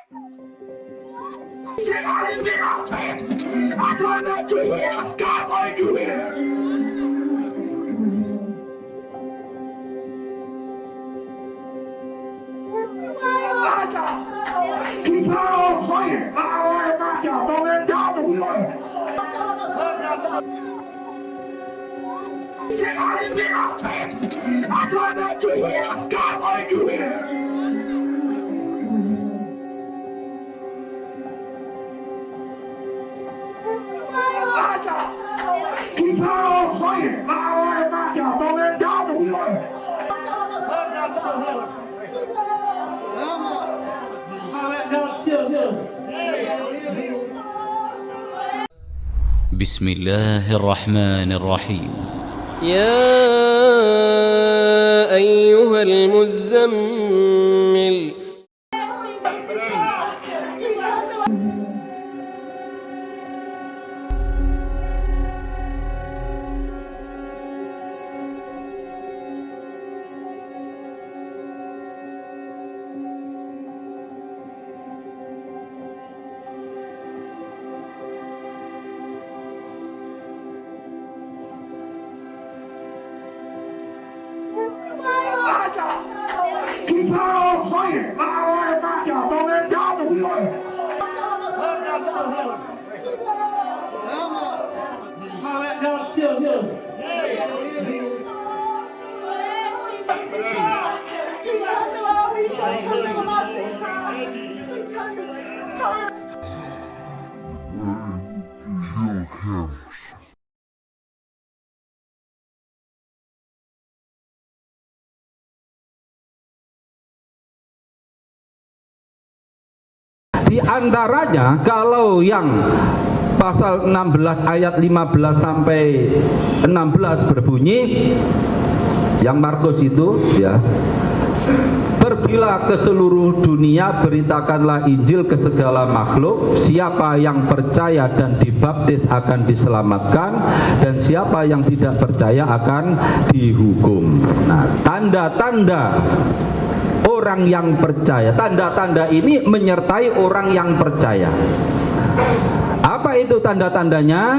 Shit, I didn't get out. I tried not to hear. Scott, why did you hear? Keep on playing. I want to knock out. Don't let down the wheel. Shit, I didn't get out. I tried not to hear. Scott, why did you hear? Keep on playing. I want to knock out. Don't let down the wheel. بسم الله الرحمن الرحيم. يا أيها المزمل Keep on playing. I want to knock out. Don't let down the wheel. Di antaranya kalau yang pasal 16 ayat 15 sampai 16 berbunyi, yang Markus itu ya, pergilah ke seluruh dunia, beritakanlah Injil ke segala makhluk. Siapa yang percaya dan dibaptis akan diselamatkan, dan siapa yang tidak percaya akan dihukum. Nah, tanda-tanda orang yang percaya, tanda-tanda ini menyertai orang yang percaya. Apa itu tanda-tandanya?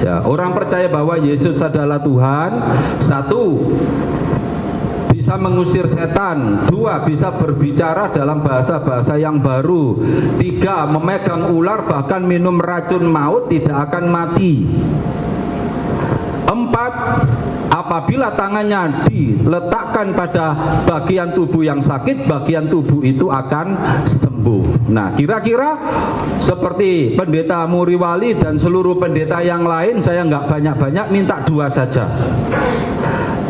Ya, orang percaya bahwa Yesus adalah Tuhan. 1, bisa mengusir setan. 2, bisa berbicara dalam bahasa-bahasa yang baru. 3, memegang ular bahkan minum racun maut tidak akan mati. 4, apabila tangannya diletakkan pada bagian tubuh yang sakit, bagian tubuh itu akan sembuh. Nah, kira-kira seperti pendeta Muriwali dan seluruh pendeta yang lain, saya nggak banyak-banyak, minta 2 saja.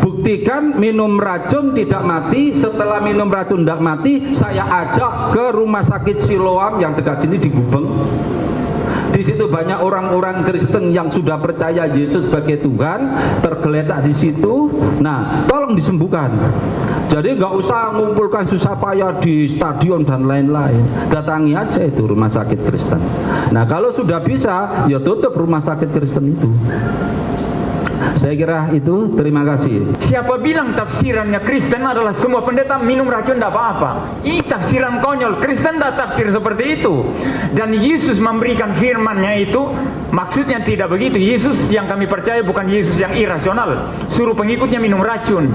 Buktikan minum racun tidak mati. Setelah minum racun tidak mati, saya ajak ke rumah sakit Siloam yang dekat sini di Gubeng. Di situ banyak orang-orang Kristen yang sudah percaya Yesus sebagai Tuhan, tergeletak di situ. Nah, tolong disembuhkan. Jadi nggak usah mengumpulkan susah payah di stadion dan lain-lain. Datangi aja itu rumah sakit Kristen. Nah, kalau sudah bisa, ya tutup rumah sakit Kristen itu. Saya kira itu, terima kasih. Siapa bilang tafsirannya Kristen adalah semua pendeta minum racun tidak apa-apa? Ini tafsiran konyol. Kristen tidak tafsir seperti itu. Dan Yesus memberikan firman-Nya itu maksudnya tidak begitu. Yesus yang kami percaya bukan Yesus yang irasional, suruh pengikutnya minum racun.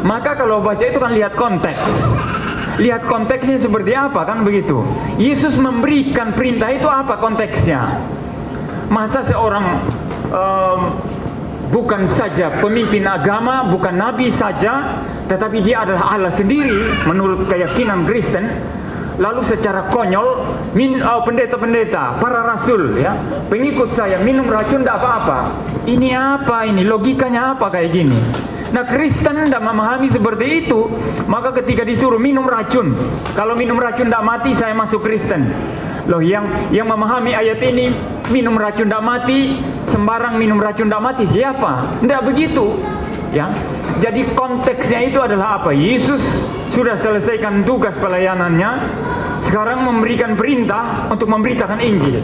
Maka kalau baca itu kan lihat konteks. Lihat konteksnya seperti apa, kan begitu. Yesus memberikan perintah itu apa konteksnya? Masa seorang bukan saja pemimpin agama, bukan nabi saja, tetapi dia adalah Allah sendiri menurut keyakinan Kristen. Lalu secara konyol, pendeta-pendeta, para rasul, ya, pengikut saya minum racun tidak apa-apa. Ini apa ini? Logikanya apa kayak gini? Nah, Kristen tidak memahami seperti itu. Maka ketika disuruh minum racun, kalau minum racun tidak mati, saya masuk Kristen. Loh, yang memahami ayat ini, minum racun tidak mati, sembarang minum racun tidak mati, siapa? Tidak begitu, ya. Jadi konteksnya itu adalah apa? Yesus sudah selesaikan tugas pelayanannya, sekarang memberikan perintah untuk memberitakan Injil.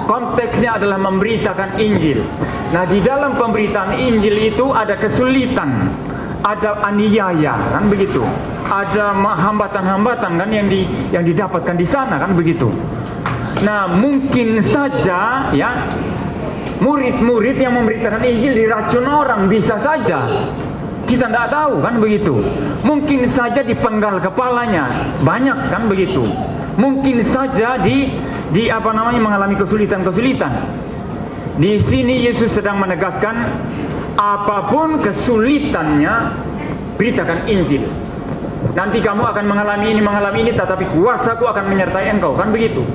Konteksnya adalah memberitakan Injil. Nah, di dalam pemberitaan Injil itu ada kesulitan, ada aniaya, kan begitu. ada hambatan-hambatan kan yang didapatkan di sana kan begitu. Nah, mungkin saja ya murid-murid yang memberitakan Injil diracun orang, bisa saja. Kita tidak tahu kan begitu. Mungkin saja dipenggal kepalanya, banyak kan begitu. Mungkin saja mengalami kesulitan-kesulitan. Di sini Yesus sedang menegaskan, apapun kesulitannya, beritakan Injil. Nanti kamu akan mengalami ini, tetapi kuasaku akan menyertai engkau, kan begitu.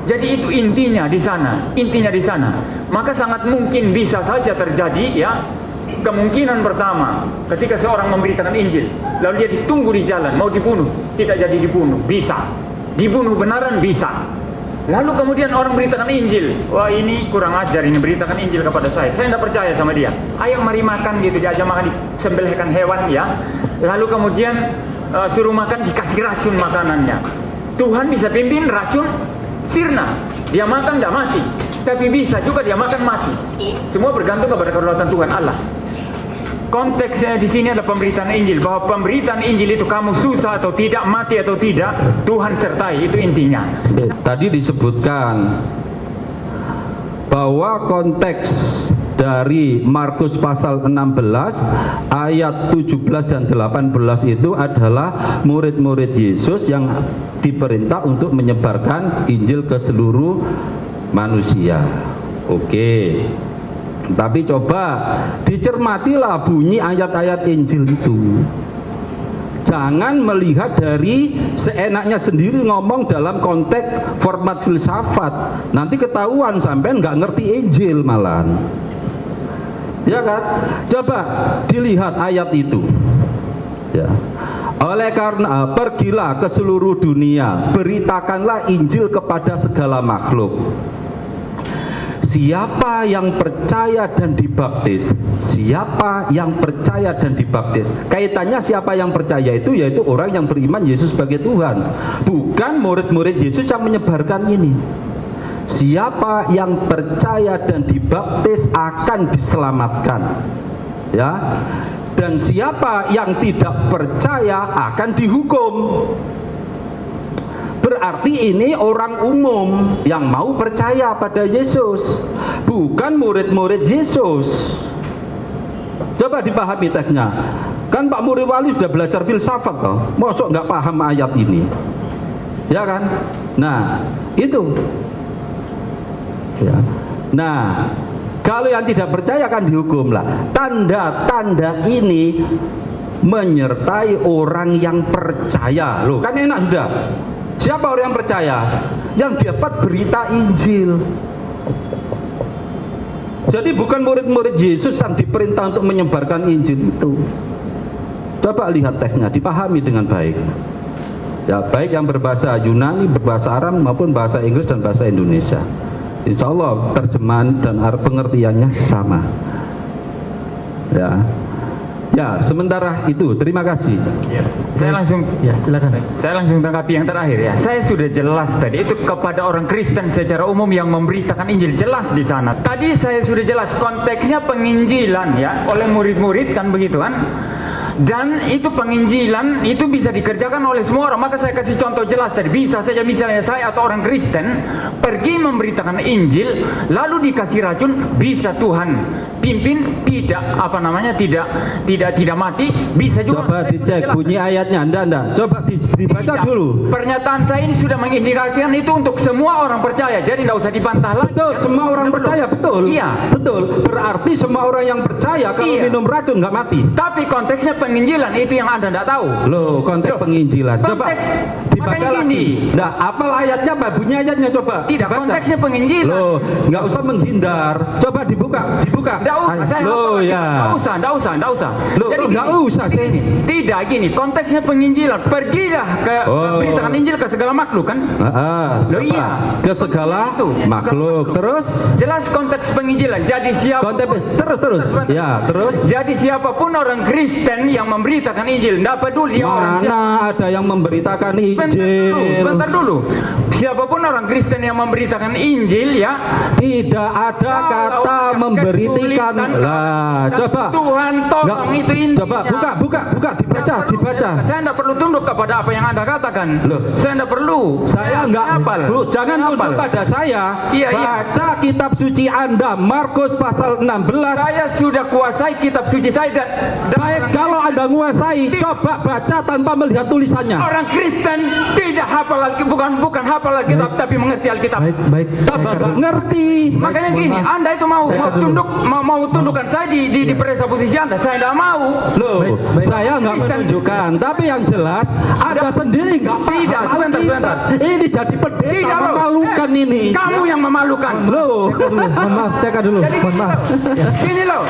Jadi itu intinya di sana, Maka sangat mungkin bisa saja terjadi ya. Kemungkinan pertama, ketika seorang memberitakan Injil, lalu dia ditunggu di jalan, mau dibunuh, tidak jadi dibunuh, bisa. Dibunuh benaran, bisa. Lalu kemudian orang beritakan Injil, wah ini kurang ajar, ini beritakan Injil kepada saya tidak percaya sama dia. Ayo mari makan gitu, diajak makan, disembelihkan hewan ya. Lalu kemudian suruh makan, dikasih racun makanannya. Tuhan bisa pimpin racun sirna, dia makan tidak mati, tapi bisa juga dia makan mati. Semua bergantung kepada kedaulatan Tuhan Allah. Konteksnya di sini adalah pemberitaan Injil, bahwa pemberitaan Injil itu kamu susah atau tidak, mati atau tidak, Tuhan sertai, itu intinya. Tadi disebutkan bahwa konteks dari Markus pasal 16 ayat 17 dan 18 itu adalah murid-murid Yesus yang diperintah untuk menyebarkan Injil ke seluruh manusia. Oke. Tapi coba dicermatilah bunyi ayat-ayat Injil itu. Jangan melihat dari seenaknya sendiri ngomong dalam konteks format filsafat. Nanti ketahuan sampai nggak ngerti Injil malahan. Ya kan? Coba dilihat ayat itu. Ya. Oleh karena pergilah ke seluruh dunia, beritakanlah Injil kepada segala makhluk. Siapa yang percaya dan dibaptis, siapa yang percaya dan dibaptis, kaitannya siapa yang percaya itu yaitu orang yang beriman Yesus sebagai Tuhan, bukan murid-murid Yesus yang menyebarkan ini. Siapa yang percaya dan dibaptis akan diselamatkan, ya. Dan siapa yang tidak percaya akan dihukum. Berarti ini orang umum yang mau percaya pada Yesus, bukan murid-murid Yesus. Coba dipahami teksnya. Kan Pak Muri Wali sudah belajar filsafat toh, mosok nggak paham ayat ini, ya kan? Nah itu, ya. Nah kalau yang tidak percaya akan dihukum lah. Tanda-tanda ini menyertai orang yang percaya, loh kan enak sudah. Siapa orang yang percaya? Yang dapat berita Injil. Jadi bukan murid-murid Yesus yang diperintah untuk menyebarkan Injil itu. Coba lihat teksnya, dipahami dengan baik. Ya, baik yang berbahasa Yunani, berbahasa Arab maupun bahasa Inggris dan bahasa Indonesia. Insya Allah terjemahan dan pengertiannya sama. Ya. Ya, sementara itu terima kasih. Ya, saya langsung, Ya, silakan. saya langsung tanggapi yang terakhir ya. Saya sudah jelas tadi itu kepada orang Kristen secara umum yang memberitakan Injil, jelas di sana. Tadi saya sudah jelas konteksnya penginjilan ya oleh murid-murid kan begitu kan. Dan itu penginjilan itu bisa dikerjakan oleh semua orang. Maka saya kasih contoh jelas tadi. Bisa saja misalnya saya atau orang Kristen pergi memberitakan Injil lalu dikasih racun, bisa Tuhan pimpin, tidak tidak mati, bisa juga. Coba dicek bunyi ayatnya, enggak. Coba dibaca Tidak. dulu. Pernyataan saya ini sudah mengindikasikan itu untuk semua orang percaya. Jadi tidak usah dibantah lagi. Betul, ya. semua orang percaya, betul. Iya. Betul. Berarti semua orang yang percaya kalau Iya. minum racun nggak mati. Tapi konteksnya penginjilan itu yang Anda tidak tahu. Loh, konteks penginjilan. Coba Konteks dibaca makanya lagi. gini. Nah, apa ayatnya, Pak? Bunyi ayatnya coba. Tidak, Baca. konteksnya penginjilan. Loh, nggak usah menghindar. Coba dibuka. Tidak usah, saya Loh, hafal. ya. Tidak usah. Loh, Jadi nggak gini, usah sih. Tidak gini, konteksnya penginjilan. Pergilah ke beritakan Injil ke segala makhluk kan? Loh, apa? iya. Ke segala Itu, makhluk. Terus Jelas konteks penginjilan. Jadi siapa? terus. Ya, terus. Jadi siapapun orang Kristen yang memberitakan Injil, tidak peduli dia orang siapa. Mana ada yang memberitakan Injil Sebentar dulu. Siapapun orang Kristen yang memberitakan Injil ya, tidak ada kata memberitakan. Lah, coba Tuhan tolong itu intinya. Coba buka dibaca. Saya tidak perlu tunduk kepada apa yang Anda katakan. Loh. Saya tidak perlu. Saya enggak, Bu, jangan tunduk pada saya. Iya. Baca kitab suci Anda, Markus pasal 16. Saya sudah kuasai kitab suci saya dan Baik, kalau Anda menguasai, coba baca tanpa melihat tulisannya. orang Kristen tidak hafal Alkitab, bukan hafal Alkitab tapi mengerti Alkitab. Baik. Tambah nggak ngerti. Makanya gini, Anda itu mau tundukkan saya di presa posisi Anda, saya tidak mau. Loh, saya nggak Kristen. menunjukkan, tapi yang jelas Anda sendiri nggak paham. Tidak, sebentar. Ini jadi pendeta Tidak, loh. memalukan ini. Kamu yang memalukan. Loh, Mohon maaf, saya kan dulu. Jadi Mohon maaf. gini loh.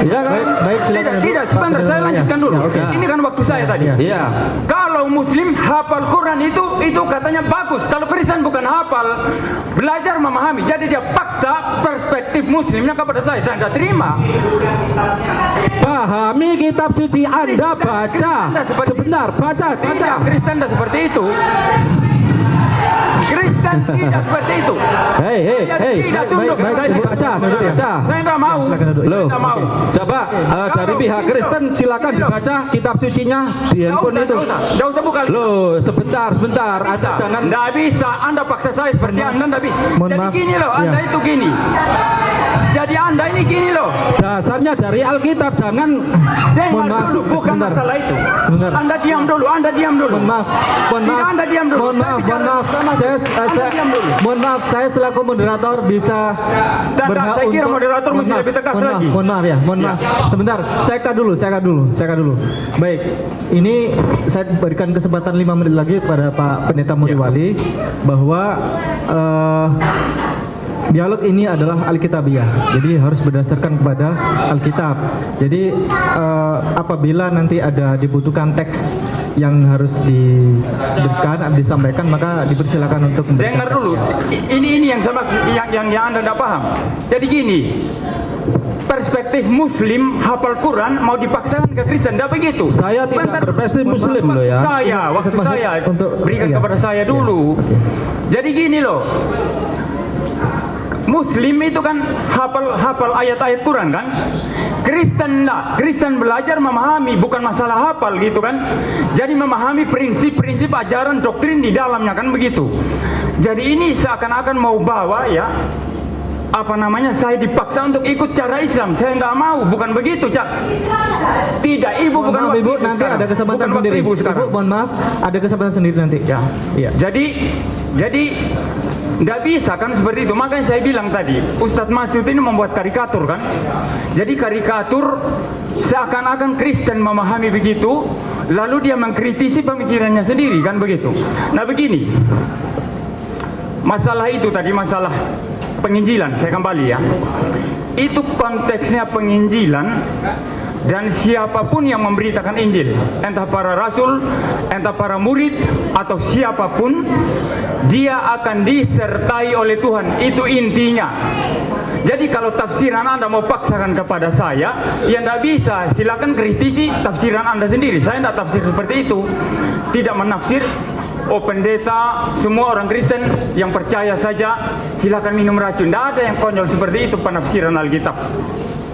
ya kan? Baik, silakan. Tidak, sebentar saya lanjutkan dulu. Ini kan waktu saya tadi. Iya. Kalau Muslim hafal Quran itu katanya bagus. Kalau Kristen bukan hafal, belajar memahami. Jadi dia paksa perspektif Muslimnya kepada saya tidak terima. Pahami kitab suci Anda, baca. Sebentar, baca. Tidak, Kristen tidak seperti itu. Kristen tidak seperti itu. Hei. Tidak tunduk. Saya Baca. Saya tidak mau. Loh, Tidak mau. coba dari pihak Kristen silakan dibaca kitab sucinya di handphone itu. Tidak usah buka. Loh, sebentar. Anda jangan. Tidak bisa. Anda paksa saya seperti Anda tidak bisa. Mohon Jadi maaf. gini loh. Anda itu gini. Jadi Anda ini gini loh. Dasarnya dari Alkitab, jangan. Dengar Mohon maaf, dulu, bukan sebentar. masalah itu. Sebentar. Anda diam dulu. Mohon maaf. Tidak, Anda diam dulu. Mohon Saya maaf. bicara sama- Anda diam dulu. Mohon maaf, saya selaku moderator bisa Dan berhak saya kira untuk- moderator Mohon mesti maaf, lebih tegas mohon maaf, lagi. Mohon maaf ya, mohon maaf. Sebentar, saya cut dulu. Baik, ini saya berikan kesempatan 5 menit lagi kepada Pak Pendeta Muriwali bahwa dialog ini adalah Alkitabiah, jadi harus berdasarkan kepada Alkitab. Jadi apabila nanti ada dibutuhkan teks yang harus diberikan, disampaikan, maka dipersilakan untuk memberikan Dengar dulu. Ini yang sama yang Anda tidak paham. Jadi gini. Perspektif Muslim hafal Quran mau dipaksakan ke Kristen, tidak begitu. Saya tidak berperspektif Muslim loh ya. Waktu saya berikan iya. kepada saya dulu. Jadi gini loh. Muslim itu kan hafal ayat-ayat Quran kan? Kristen enggak. Kristen belajar memahami, bukan masalah hafal gitu kan. Jadi memahami prinsip-prinsip ajaran doktrin di dalamnya kan begitu. Jadi ini seakan-akan mau bawa ya, saya dipaksa untuk ikut cara Islam. Saya enggak mau, bukan begitu, Cak. Tidak, Ibu Mohon bukan maaf, waktu Ibu, Ibu nanti sekarang. ada kesempatan Bukan waktu sendiri. Ibu sekarang. Ibu, mohon maaf, ada kesempatan sendiri nanti. Ya. Iya. Jadi tidak bisa kan seperti itu. Makanya saya bilang tadi, Ustadz Masud ini membuat karikatur kan. Jadi karikatur seakan-akan Kristen memahami begitu, lalu dia mengkritisi pemikirannya sendiri kan begitu. Nah begini, masalah itu tadi, masalah penginjilan, saya kembali ya. Itu konteksnya penginjilan. Dan siapapun yang memberitakan Injil, entah para rasul, entah para murid, atau siapapun, dia akan disertai oleh Tuhan. Itu intinya. Jadi kalau tafsiran Anda mau paksakan kepada saya, ya tidak bisa. Silakan kritisi tafsiran Anda sendiri. Saya tidak tafsir seperti itu. Tidak menafsir. Oh pendeta, semua orang Kristen yang percaya saja silakan minum racun. Tidak ada yang konyol seperti itu penafsiran Alkitab.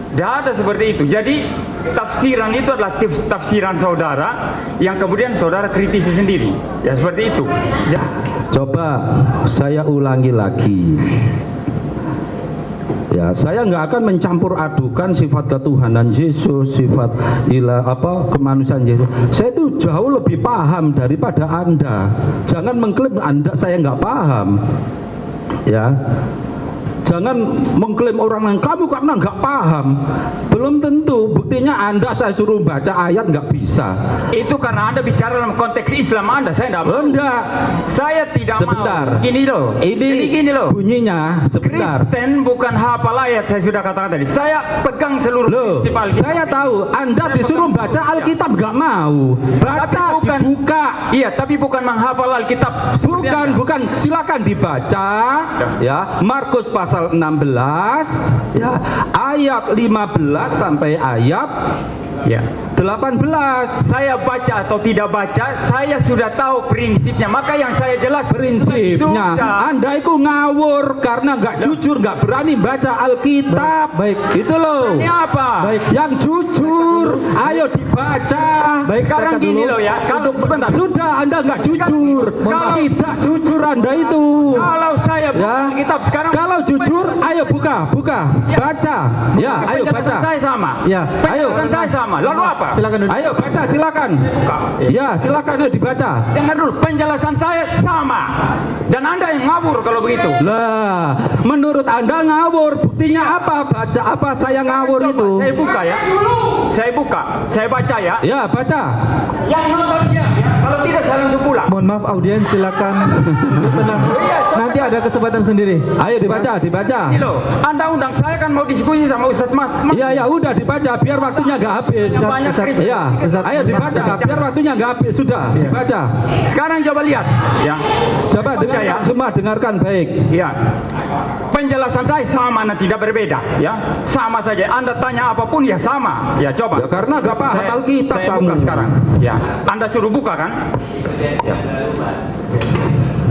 Tidak ada seperti itu. Jadi tafsiran itu adalah tafsiran saudara yang kemudian saudara kritisi sendiri. Ya seperti itu. Coba saya ulangi lagi. Ya, saya nggak akan mencampur adukan sifat ketuhanan Yesus, sifat kemanusiaan Yesus. Saya itu jauh lebih paham daripada Anda. Jangan mengklaim Anda saya nggak paham. Ya. Jangan mengklaim orang yang kamu karena nggak paham. Belum tentu. Buktinya Anda saya suruh baca ayat nggak bisa. Itu karena Anda bicara dalam konteks Islam Anda. Saya tidak mau. Enggak. Saya tidak Sebentar. mau. Gini loh. Ini Jadi gini loh. bunyinya sebentar. Kristen bukan hafal ayat. Saya sudah katakan tadi. Saya pegang seluruh Loh, prinsip Alkitab. saya tahu Anda Saya disuruh pegang baca seluruh. Alkitab nggak mau. Baca, Tapi bukan- dibuka. Iya, tapi bukan menghafal Alkitab. seperti Anda. Bukan, silakan dibaca ya. Markus pasal 16 ya, ayat 15 sampai ayat Ya. 18. Saya baca atau tidak baca, saya sudah tahu prinsipnya. Maka yang saya jelas Prinsipnya sudah. Anda itu ngawur karena nggak jujur, nggak berani baca Alkitab. Baik. Itu loh. Ini apa? Baik. Yang jujur, ayo dibaca. Baik, Sekarang saya gini dulu. loh ya. Kalau sebentar. Sudah, Anda nggak jujur. Kalau- Tidak jujur Anda itu. Kalau saya buka Ya. Alkitab sekarang, Kalau jujur, ayo buka, baca. Ya, ayo penjelasan baca. saya sama. Ya. Penjelasan saya sama. Lalu apa? Silakan duduk. Ayo baca, silakan. Ya, silakan ayo dibaca. Dengar dulu, penjelasan saya sama. Dan Anda yang ngawur kalau begitu. Lah, menurut Anda ngawur, buktinya apa? Baca apa saya ngawur Coba, itu? saya buka ya. Saya buka, saya baca ya. Ya, baca. Yang nonton dia, ya. Kalau tidak saya langsung pulang. Mohon maaf audiens, silakan untuk tenang. Nanti ada kesempatan sendiri. Ayo dibaca. Ini loh, Anda undang saya kan mau diskusi sama Ustadz Mat. Iya, ya udah dibaca biar waktunya nggak habis. Ustadz, banyak Ustadz, Kristen. Ya, Ustadz, ayo dibaca biar waktunya nggak habis. Sudah, dibaca. Sekarang coba lihat, ya. Coba Baca dengarkan ya. semua, dengarkan baik. Ya. Penjelasan saya sama dan tidak berbeda, ya. Sama saja. Anda tanya apapun ya sama. Ya, coba. Ya karena nggak paham Alkitab saya kamu. buka sekarang. Ya. Anda suruh buka kan? Ya.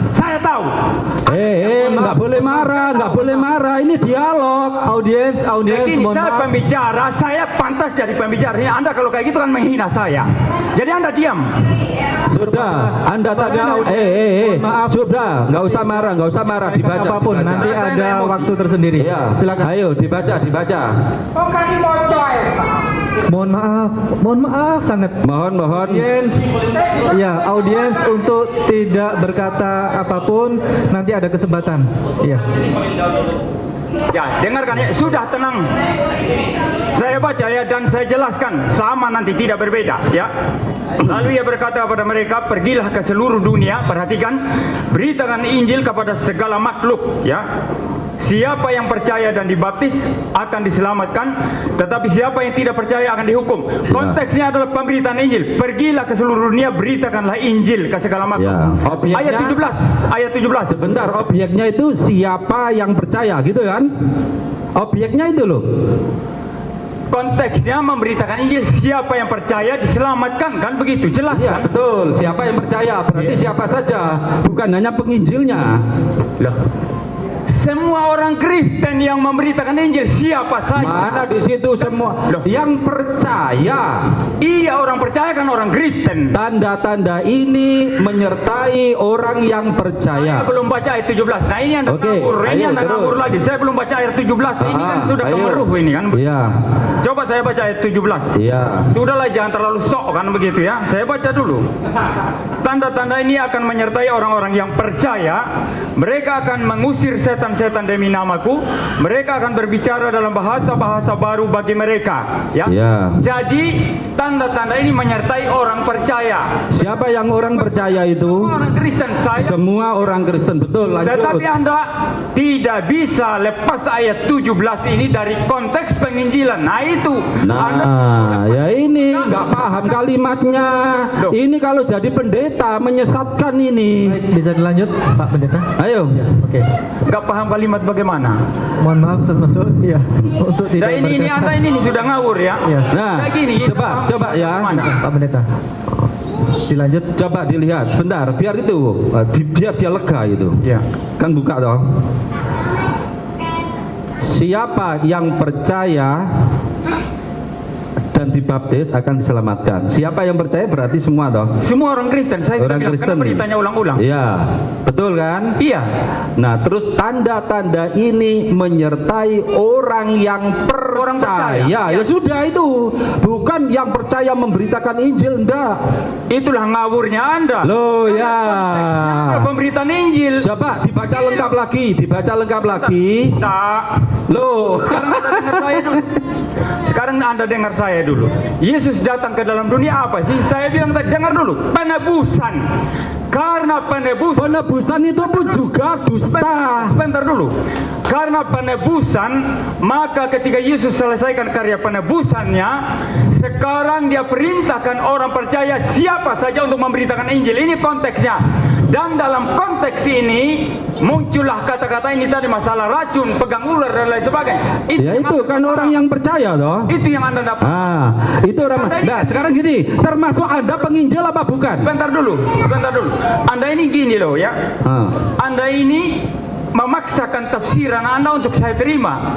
Saya tahu. Nggak boleh marah, nggak boleh marah. Ini dialog. Audiens, Begini, mohon saya maaf. pembicara, saya pantas jadi pembicara. Ini Anda kalau kayak gitu kan menghina saya. Jadi Anda diam. Sudah, Anda tadi. Maaf. Sudah, nggak usah marah, dibaca. Apapun, dibaca. nanti Saya ada emosi. waktu tersendiri. Iya, Silakan. Ayo dibaca. Mohon maaf sangat. Mohon. Audiens, ya audiens untuk tidak berkata apapun, nanti ada kesempatan. Iya. Ya, dengarkan ya. Sudah tenang. Saya baca ya dan saya jelaskan sama nanti tidak berbeda ya. Lalu ia berkata kepada mereka, pergilah ke seluruh dunia, perhatikan, beritakan Injil kepada segala makhluk ya. Siapa yang percaya dan dibaptis akan diselamatkan, tetapi siapa yang tidak percaya akan dihukum. Konteksnya adalah pemberitaan Injil. Pergilah ke seluruh dunia, beritakanlah Injil ke segala makhluk. Ya, objeknya- Ayat 17. Sebentar, objeknya itu siapa yang percaya gitu kan? Objeknya itu loh. Konteksnya memberitakan Injil, siapa yang percaya diselamatkan, kan begitu, jelas Iya, kan? betul. Siapa yang percaya? Berarti siapa saja, bukan hanya penginjilnya. Loh, semua orang Kristen yang memberitakan Injil siapa saja? Mana di situ semua Loh. yang percaya? Iya, orang percaya kan orang Kristen. Tanda-tanda ini menyertai orang yang Saya percaya. belum baca ayat 17. Nah, ini Anda Oke, ngawur, ini ayo Anda terus. ngawur lagi. Saya belum baca ayat 17. Ini kan sudah Ayo. kemeruh ini kan. Iya, Coba saya baca ayat 17. iya. Sudahlah, jangan terlalu sok kan begitu ya. Saya baca dulu. Tanda-tanda ini akan menyertai orang-orang yang percaya. Mereka akan mengusir setan-setan demi namaku. Mereka akan berbicara dalam bahasa-bahasa baru bagi mereka. Ya. Ya. Jadi tanda-tanda ini menyertai orang percaya. Siapa yang orang percaya itu? Orang Kristen saya. Semua orang Kristen, betul. Lanjut. Tetapi Anda tidak bisa lepas ayat 17 ini dari konteks penginjilan. Nah itu. Anda Nah, ya ini nggak paham kalimatnya. Loh. Ini kalau jadi pendeta menyesatkan ini. Baik, bisa dilanjut, Pak Pendeta? Ayo. Oke. nggak paham kalimat bagaimana. Mohon maaf, Ustaz Masud. Iya. Untuk tidak Nah ini berkata- Anda ini sudah ngawur ya. Iya. Nah, Kayak gini. coba ya. Mana? Pak Pendeta. Dilanjut. Coba dilihat sebentar, biar itu, biar dia lega itu. Ya. Kan buka toh. Siapa yang percaya dan dibaptis akan diselamatkan. Siapa yang percaya berarti semua toh. Semua orang Kristen. Saya sudah Orang bilang. Kristen. Kenapa ditanya ulang-ulang? Iya, betul kan? Iya. Nah, terus tanda-tanda ini menyertai orang yang Orang percaya. percaya. Ya sudah itu, bukan yang percaya memberitakan Injil, enggak. Itulah ngawurnya Anda. Loh ya. Ada pemberitaan Injil. Coba dibaca lengkap lagi, Tak. Loh, Sekarang Anda dengar saya dulu. Sekarang Anda dengar saya dulu. Yesus datang ke dalam dunia apa sih? Saya bilang tadi, dengar dulu. Penebusan. Karena penebusan. penebusan itu pun juga dusta. Sebentar dulu. Karena penebusan, maka ketika Yesus selesaikan karya penebusannya, sekarang dia perintahkan orang percaya siapa saja untuk memberitakan Injil. Ini konteksnya. Dan dalam konteks ini muncullah kata-kata ini tadi, masalah racun, pegang ular dan lain sebagainya. Ya itu kan orang yang percaya toh. Itu yang Anda dapat. Itu orang. Nah, sekarang gini, termasuk Anda penginjil apa bukan? Sebentar dulu. Anda ini gini loh ya. Anda ini memaksakan tafsiran Anda untuk saya terima.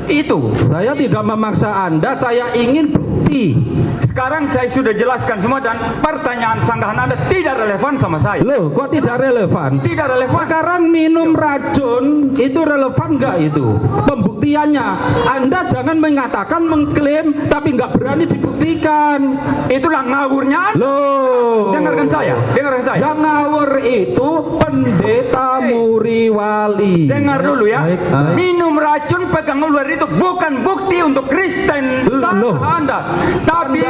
Itu. Saya tidak memaksa Anda, saya ingin bukti. Sekarang saya sudah jelaskan semua dan pertanyaan sanggahan Anda tidak relevan sama saya. Loh, kok tidak relevan? Tidak relevan. Sekarang minum racun itu relevan nggak itu? Pembuktiannya, Anda jangan mengatakan, mengklaim, tapi nggak berani dibuktikan. Itulah ngawurnya Anda. Loh, Dengarkan saya. yang ngawur itu pendeta Muriwali. Dengar dulu ya. Baik. Minum racun, pegang ular itu bukan bukti untuk Kristen sah Anda, tapi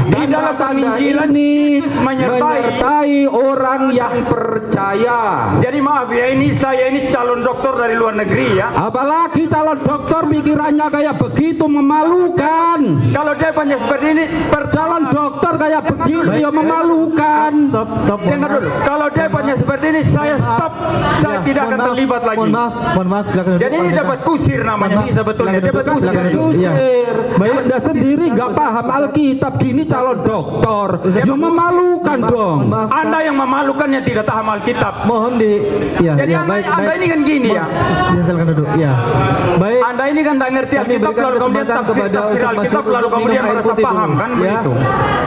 di dalam penginjilan ini Yesus menyertai orang yang percaya. Jadi maaf ya, saya ini calon dokter dari luar negeri ya. Apalagi calon dokter pikirannya kayak begitu, memalukan. Kalau dia banyak seperti ini, Calon dokter kayak begitu ya memalukan. Stop. dengar dulu. Kalau dia banyak seperti ini, saya stop. Saya tidak akan terlibat lagi. Mohon maaf, silakan duduk. Jadi ini dapat kusir namanya ini sebetulnya. Dapat kusir. Kusir. Baik. Anda sendiri nggak paham Alkitab, gini calon dokter. Ya memalukan dong. Maaf, Anda yang memalukannya tidak paham Alkitab. mohon di ya, Jadi Anda ini kan gini ya. Silakan duduk. Ya. Baik. Anda ini kan tidak ngerti Kami Alkitab, berikan lalu kemudian kesempatan tafsir kepada Ustaz Alkitab, Masyud lalu untuk kemudian minum air merasa putih paham dulu. kan Ya. begitu.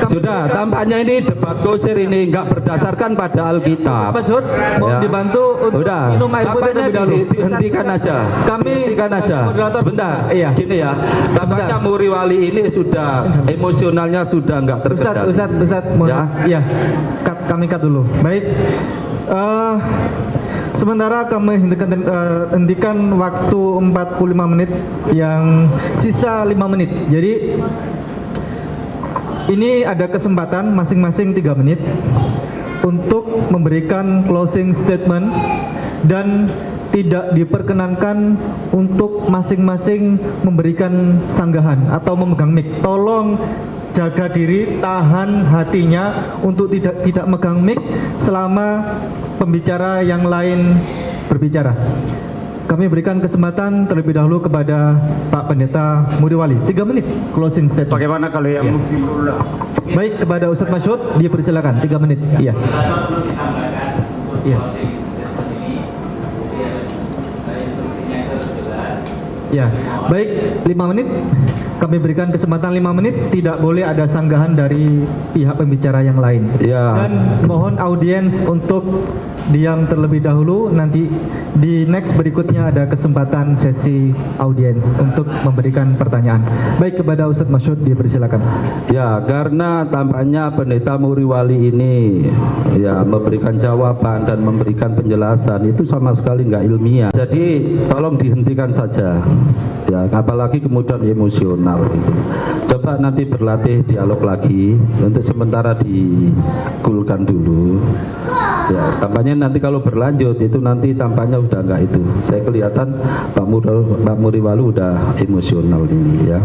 Sudah, tampaknya ini debat kusir ini nggak berdasarkan pada Alkitab. Maksud mohon Ya. dibantu untuk Udah, minum air putih tampaknya terlebih dahulu. dihentikan aja. Kami Hentikan aja. moderator. Sebentar. Iya. Gini ya, tampaknya Muriwali ini sudah emosionalnya sudah nggak terkendali. Ustaz, mohon. Ya. Ya. Kami cut dulu. Baik. Sementara kami hentikan waktu 45 menit, yang sisa 5 menit. Jadi ini ada kesempatan masing-masing 3 menit untuk memberikan closing statement, dan tidak diperkenankan untuk masing-masing memberikan sanggahan atau memegang mic. Tolong jaga diri, tahan hatinya untuk tidak megang mic selama pembicara yang lain berbicara. Kami berikan kesempatan terlebih dahulu kepada Pak Pendeta Muriwali. 3 menit closing statement. Bagaimana kalau yang muslim dulu lah? Baik, kepada Ustaz Masyud dipersilakan 3 menit. Iya. Iya. Ya, baik, 5 menit. Kami berikan kesempatan 5 menit, tidak boleh ada sanggahan dari pihak pembicara yang lain. Ya. Dan mohon audiens untuk diam terlebih dahulu. Nanti di next berikutnya ada kesempatan sesi audiens untuk memberikan pertanyaan. Baik, kepada Ustaz Masyud dipersilakan. Ya, karena tampaknya Pendeta Muriwali ini ya memberikan jawaban dan memberikan penjelasan itu sama sekali nggak ilmiah. Jadi tolong dihentikan saja. Ya, apalagi kemudian emosional gitu. Coba nanti berlatih dialog lagi, untuk sementara dikulkan dulu. Ya, tampaknya nanti kalau berlanjut itu nanti tampaknya udah enggak itu. Saya kelihatan Pak Muriwali udah emosional ini ya.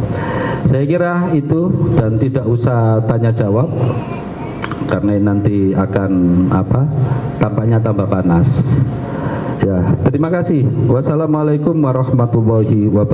Saya kira itu, dan tidak usah tanya jawab karena nanti akan tampaknya tambah panas. Ya, terima kasih. Wassalamualaikum warahmatullahi wabarakatuh.